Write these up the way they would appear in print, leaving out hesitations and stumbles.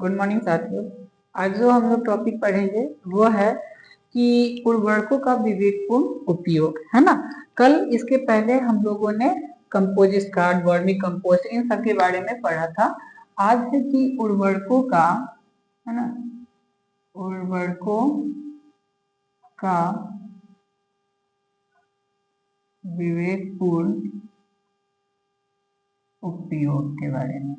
Good morning साथियों। आज जो हम लोग टॉपिक पढ़ेंगे वो है कि उर्वरकों का विवेकपूर्ण उपयोग, है ना। कल इसके पहले हम लोगों ने कंपोजिट खाद, वर्मी कंपोस्ट, इन सब के बारे में पढ़ा था। आज है कि उर्वरकों का, है ना, उर्वरकों का विवेकपूर्ण उपयोग के बारे में।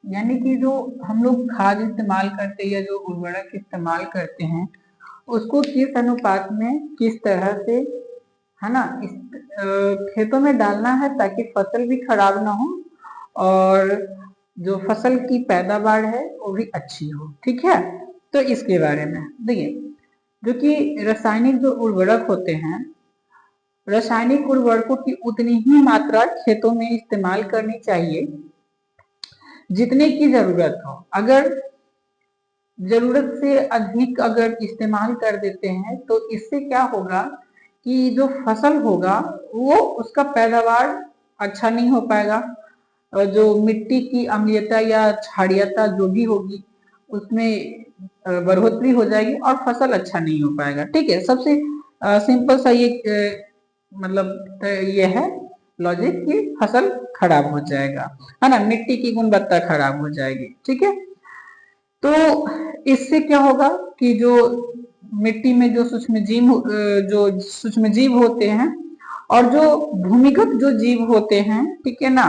यानी कि जो हम लोग खाद इस्तेमाल करते हैं या जो उर्वरक इस्तेमाल करते हैं उसको किस अनुपात में, किस तरह से, है ना, इस खेतों में डालना है ताकि फसल भी खराब ना हो और जो फसल की पैदावार है वो भी अच्छी हो। ठीक है, तो इसके बारे में देखिए, जो कि रासायनिक जो उर्वरक होते हैं, रासायनिक उर्वरकों की उतनी ही मात्रा खेतों में इस्तेमाल करनी चाहिए जितने की जरूरत हो। अगर जरूरत से अधिक अगर इस्तेमाल कर देते हैं तो इससे क्या होगा कि जो फसल होगा वो उसका पैदावार अच्छा नहीं हो पाएगा। जो मिट्टी की अम्लीयता या क्षारीयता जो भी होगी उसमें बढ़ोतरी हो जाएगी और फसल अच्छा नहीं हो पाएगा। ठीक है, सबसे सिंपल सा ये मतलब ये है लॉजिक कि फसल खराब हो जाएगा, है ना, मिट्टी की गुणवत्ता खराब हो जाएगी। ठीक है, तो इससे क्या होगा कि जो मिट्टी में जो सूक्ष्म जीव होते हैं और जो भूमिगत जो जीव होते हैं, ठीक है ना,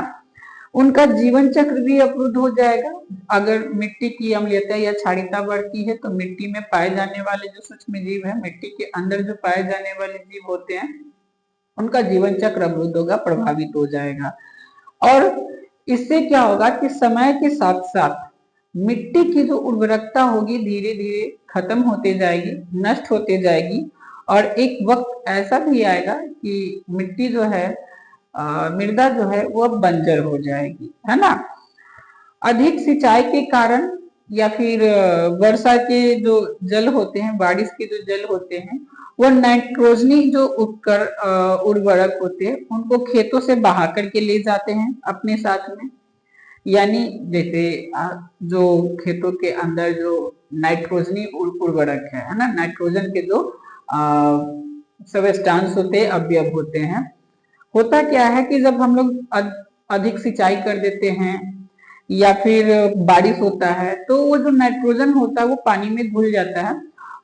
उनका जीवन चक्र भी अवरुद्ध हो जाएगा। अगर मिट्टी की अम्लीयता या क्षारीयता बढ़ती है तो मिट्टी में पाए जाने वाले जो सूक्ष्म जीव है, मिट्टी के अंदर जो पाए जाने वाले जीव होते हैं, उनका जीवन चक्र अवरुद्ध होगा, प्रभावित हो जाएगा। और इससे क्या होगा कि समय के साथ साथ मिट्टी की जो उर्वरकता होगी धीरे धीरे खत्म होते जाएगी, नष्ट होते जाएगी और एक वक्त ऐसा भी आएगा कि मिट्टी जो है, मृदा जो है वो बंजर हो जाएगी, है ना। अधिक सिंचाई के कारण या फिर वर्षा के जो जल होते हैं, बारिश के जो जल होते हैं, वो नाइट्रोजनी जो उर्वरक होते हैं उनको खेतों से बहा करके ले जाते हैं अपने साथ में। यानी जैसे जो खेतों के अंदर जो नाइट्रोजनी उर्वरक है ना, नाइट्रोजन के जो सबस्टांस होते हैं, अवयव होते हैं, होता क्या है कि जब हम लोग अधिक सिंचाई कर देते हैं या फिर बारिश होता है तो वो जो नाइट्रोजन होता है वो पानी में घुल जाता है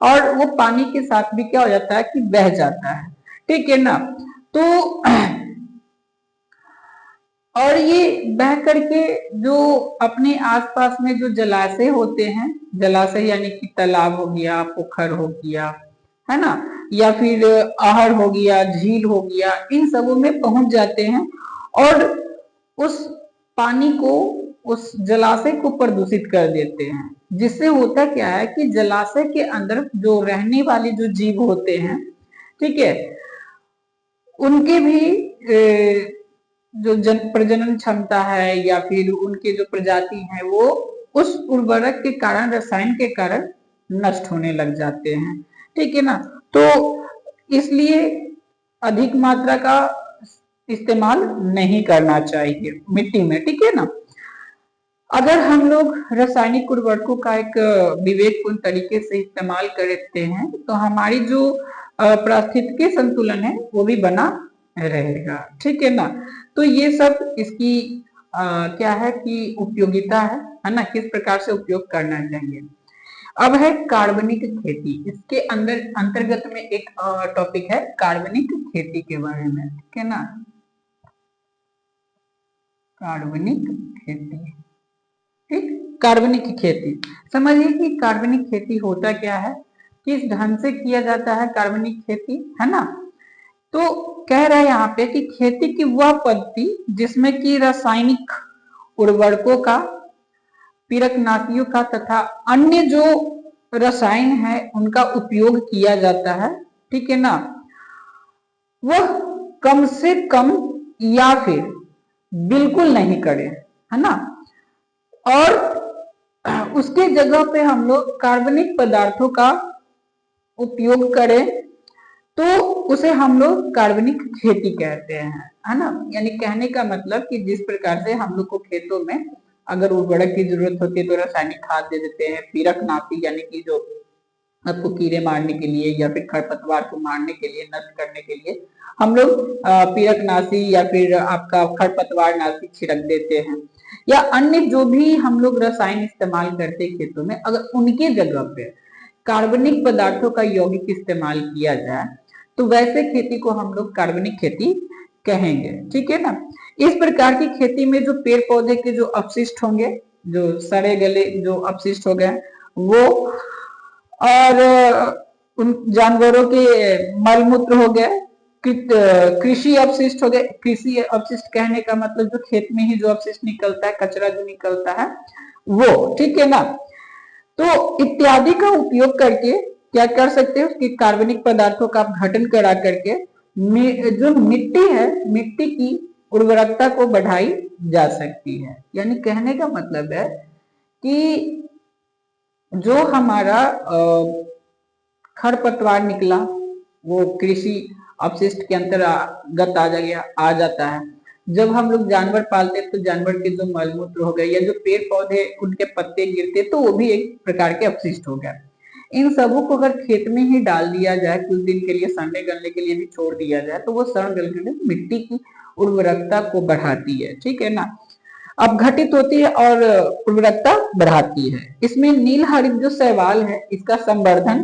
और वो पानी के साथ भी क्या हो जाता है कि बह जाता है। ठीक है ना, तो और ये बह करके जो अपने आसपास में जो जलाशय होते हैं, जलाशय यानी कि तालाब हो गया, पोखर हो गया, है ना, या फिर आहर हो गया, झील हो गया, इन सबों में पहुंच जाते हैं और उस पानी को, उस जलाशय को प्रदूषित कर देते हैं। जिससे होता क्या है कि जलाशय के अंदर जो रहने वाले जो जीव होते हैं, ठीक है, उनके भी जो प्रजनन क्षमता है या फिर उनके जो प्रजाति है वो उस उर्वरक के कारण, रसायन के कारण नष्ट होने लग जाते हैं। ठीक है ना, तो इसलिए अधिक मात्रा का इस्तेमाल नहीं करना चाहिए मिट्टी में। ठीक है ना, अगर हम लोग रासायनिक उर्वरकों का एक विवेकपूर्ण तरीके से इस्तेमाल करते हैं तो हमारी जो पारिस्थितिकी संतुलन है वो भी बना रहेगा। ठीक है ना, तो ये सब इसकी क्या है कि उपयोगिता है ना, किस प्रकार से उपयोग करना चाहिए। अब है कार्बनिक खेती, इसके अंदर अंतर्गत में एक टॉपिक है कार्बनिक खेती के बारे में। ठीक है ना, कार्बनिक खेती, ठीक, कार्बनिक खेती समझिए कि कार्बनिक खेती होता क्या है, किस ढंग से किया जाता है कार्बनिक खेती, है ना। तो कह रहा है यहाँ पे कि खेती की वह पद्धति जिसमें कि रासायनिक उर्वरकों का, पीड़कनाशियों का तथा अन्य जो रसायन है उनका उपयोग किया जाता है। ठीक है ना, वह कम से कम या फिर बिल्कुल नहीं करे, है ना, और उसके जगह पे हम लोग कार्बनिक पदार्थों का उपयोग करें तो उसे हम लोग कार्बनिक खेती कहते हैं, है ना। यानी कहने का मतलब कि जिस प्रकार से हम लोग को खेतों में अगर उर्वरक की जरूरत होती है तो रासायनिक खाद दे देते हैं। पीरकनाशी यानी कि जो आपको कीड़े मारने के लिए या फिर खरपतवार को मारने के लिए, नष्ट करने के लिए हम लोग पीरकनाशी या फिर आपका खरपतवार नाशी छिड़क देते हैं। या अन्य जो भी हम लोग रसायन इस्तेमाल करते हैं खेतों में, अगर उनके जगह पे कार्बनिक पदार्थों का यौगिक इस्तेमाल किया जाए तो वैसे खेती को हम लोग कार्बनिक खेती कहेंगे। ठीक है ना। इस प्रकार की खेती में जो पेड़ पौधे के जो अपशिष्ट होंगे, जो सड़े गले जो अपशिष्ट हो गए वो, और उन जानवरों के मलमूत्र हो गए, कृषि अपशिष्ट हो गए। कृषि अपशिष्ट कहने का मतलब जो खेत में ही जो अपशिष्ट निकलता है, कचरा जो निकलता है वो, ठीक है ना। तो इत्यादि का उपयोग करके क्या कर सकते हो कि कार्बनिक पदार्थों का घटन करा करके जो मिट्टी है, मिट्टी की उर्वरकता को बढ़ाई जा सकती है। यानी कहने का मतलब है कि जो हमारा खरपतवार निकला वो कृषि अपशिष्ट के अंतर्गत आ जाता है। जब हम लोग जानवर पालते हैं तो जानवर के जो मलमूत्र हो गए या जो पेड़ पौधे उनके पत्ते गिरते तो वो भी एक प्रकार के अपशिष्ट हो गया। इन सबों को अगर खेत में ही डाल दिया जाए, कुछ दिन के लिए सड़ने गलने के लिए भी छोड़ दिया जाए तो वो सड़ गल के मिट्टी की उर्वरकता को बढ़ाती है। ठीक है ना। अब घटित होती है और उर्वरकता बढ़ाती है। इसमें नील हरित जो शैवाल है इसका संवर्धन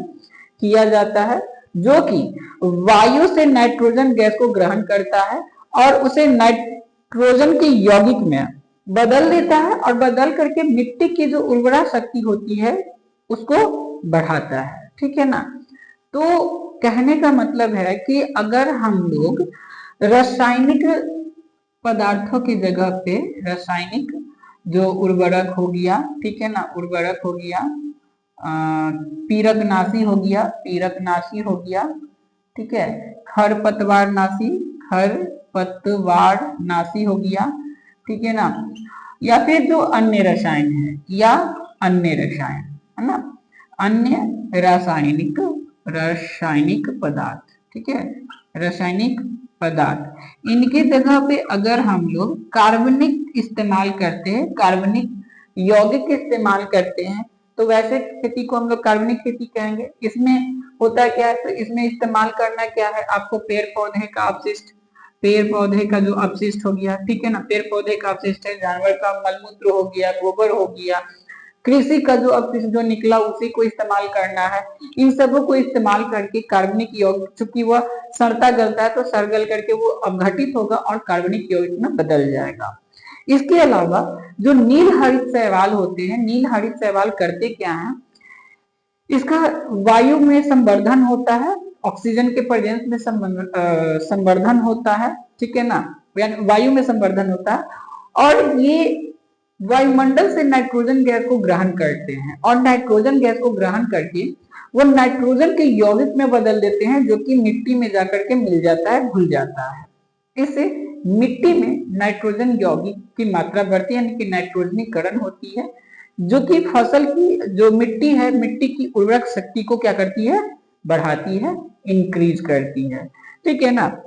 किया जाता है, जो कि वायु से नाइट्रोजन गैस को ग्रहण करता है और उसे नाइट्रोजन के यौगिक में बदल देता है और बदल करके मिट्टी की जो उर्वरा शक्ति होती है उसको बढ़ाता है। ठीक है ना। तो कहने का मतलब है कि अगर हम लोग रासायनिक पदार्थों की जगह पे रासायनिक जो उर्वरक हो गया, ठीक है ना, उर्वरक हो गया, पीरकनाशी हो गया, पीरकनाशी हो गया, ठीक है, खरपतवार नाशी हो गया, ठीक है ना, या फिर जो अन्य रसायन है या अन्य रसायन है ना, अन्य रासायनिक पदार्थ, ठीक है, रासायनिक पदार्थ, इनकी जगह पे अगर हम लोग कार्बनिक इस्तेमाल करते हैं, कार्बनिक यौगिक इस्तेमाल करते हैं तो वैसे खेती को हम लोग कार्बनिक खेती कहेंगे। इसमें होता क्या है, तो इसमें इस्तेमाल करना क्या है, आपको पेड़ पौधे का अपशिष्ट, पेड़ पौधे का जो अपशिष्ट हो गया, ठीक है ना, पेड़ पौधे का अपशिष्ट है, जानवर का मलमूत्र हो गया, गोबर हो गया, कृषि का जो अपशिष्ट जो निकला उसी को इस्तेमाल करना है। इन सबों को इस्तेमाल करके कार्बनिक यौगिक, चूंकि वह सड़ता गलता है तो सड़गल करके वो अपघटित होगा और कार्बनिक यौगिक में बदल जाएगा। इसके अलावा जो नील हरित शैवाल होते हैं, नील हरित शैवाल करते क्या है, इसका वायु में संवर्धन होता है, ऑक्सीजन के प्रेजेंस में संवर्धन होता है, ठीक है ना, वायु में संवर्धन होता है और ये वायुमंडल से नाइट्रोजन गैस को ग्रहण करते हैं और नाइट्रोजन गैस को ग्रहण करके वो नाइट्रोजन के यौगिक में बदल देते हैं, जो कि मिट्टी में जाकर के मिल जाता है, घुल जाता है। इससे मिट्टी में नाइट्रोजन यौगिक की मात्रा बढ़ती है, यानी कि नाइट्रोजनीकरण होती है, जो कि फसल की जो मिट्टी है, मिट्टी की उर्वरक शक्ति को क्या करती है, बढ़ाती है, इंक्रीज करती है। ठीक है ना।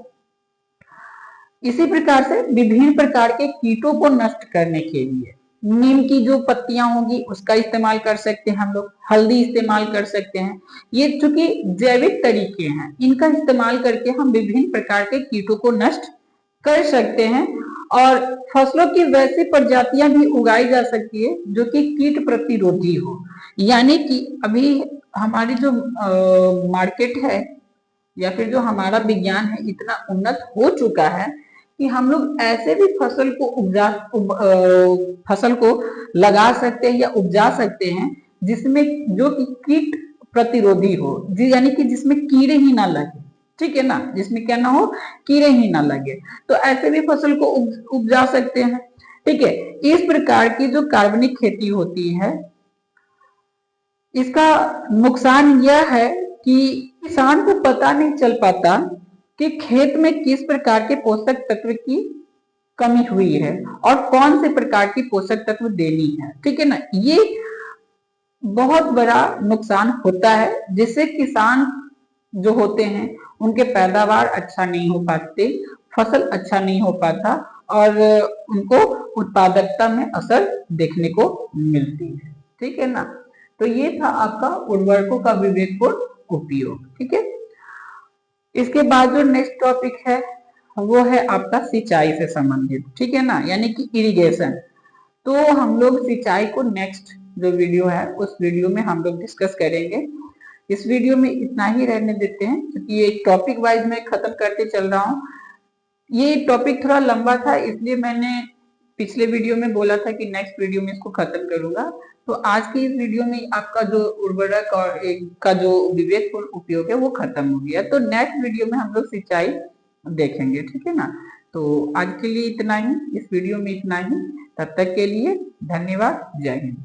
इसी प्रकार से विभिन्न प्रकार के कीटों को नष्ट करने के लिए नीम की जो पत्तियां होंगी उसका इस्तेमाल कर सकते हैं हम लोग, हल्दी इस्तेमाल कर सकते हैं। ये चूंकि जैविक तरीके हैं, इनका इस्तेमाल करके हम विभिन्न प्रकार के कीटों को नष्ट कर सकते हैं और फसलों की वैसी प्रजातियां भी उगाई जा सकती है जो कि कीट प्रतिरोधी हो। यानी कि अभी हमारी जो मार्केट है या फिर जो हमारा विज्ञान है इतना उन्नत हो चुका है कि हम लोग ऐसे भी फसल को लगा सकते हैं या उपजा सकते हैं जिसमें जो कि कीट प्रतिरोधी हो, यानी कि जिसमें कीड़े ही ना लगे। ठीक है ना, जिसमें क्या ना हो, कीड़े ही ना लगे, तो ऐसे भी फसल को उपजा सकते हैं। ठीक है। इस प्रकार की जो कार्बनिक खेती होती है इसका नुकसान यह है कि किसान को पता नहीं चल पाता कि खेत में किस प्रकार के पोषक तत्व की कमी हुई है और कौन से प्रकार की पोषक तत्व देनी है। ठीक है ना, ये बहुत बड़ा नुकसान होता है, जिससे किसान जो होते हैं उनके पैदावार अच्छा नहीं हो पाते, फसल अच्छा नहीं हो पाता और उनको उत्पादकता में असर देखने को मिलती है। ठीक है ना। तो ये था आपका उर्वरकों का विवेकपूर्ण उपयोग। ठीक है। इसके बाद जो नेक्स्ट टॉपिक है वो है आपका सिंचाई से संबंधित। ठीक है ना, यानी कि इरिगेशन। तो हम लोग सिंचाई को नेक्स्ट जो वीडियो है उस वीडियो में हम लोग डिस्कस करेंगे। इस वीडियो में इतना ही रहने देते हैं, क्योंकि ये टॉपिक वाइज मैं खत्म करते चल रहा हूँ। ये टॉपिक थोड़ा लंबा था, इसलिए मैंने पिछले वीडियो में बोला था कि नेक्स्ट वीडियो में इसको खत्म करूंगा। तो आज की इस वीडियो में आपका जो उर्वरक और का जो विवेकपूर्ण उपयोग है वो खत्म हो गया। तो नेक्स्ट वीडियो में हम लोग सिंचाई देखेंगे। ठीक है ना। तो आज के लिए इतना ही, इस वीडियो में इतना ही। तब तक के लिए धन्यवाद। जय हिंद।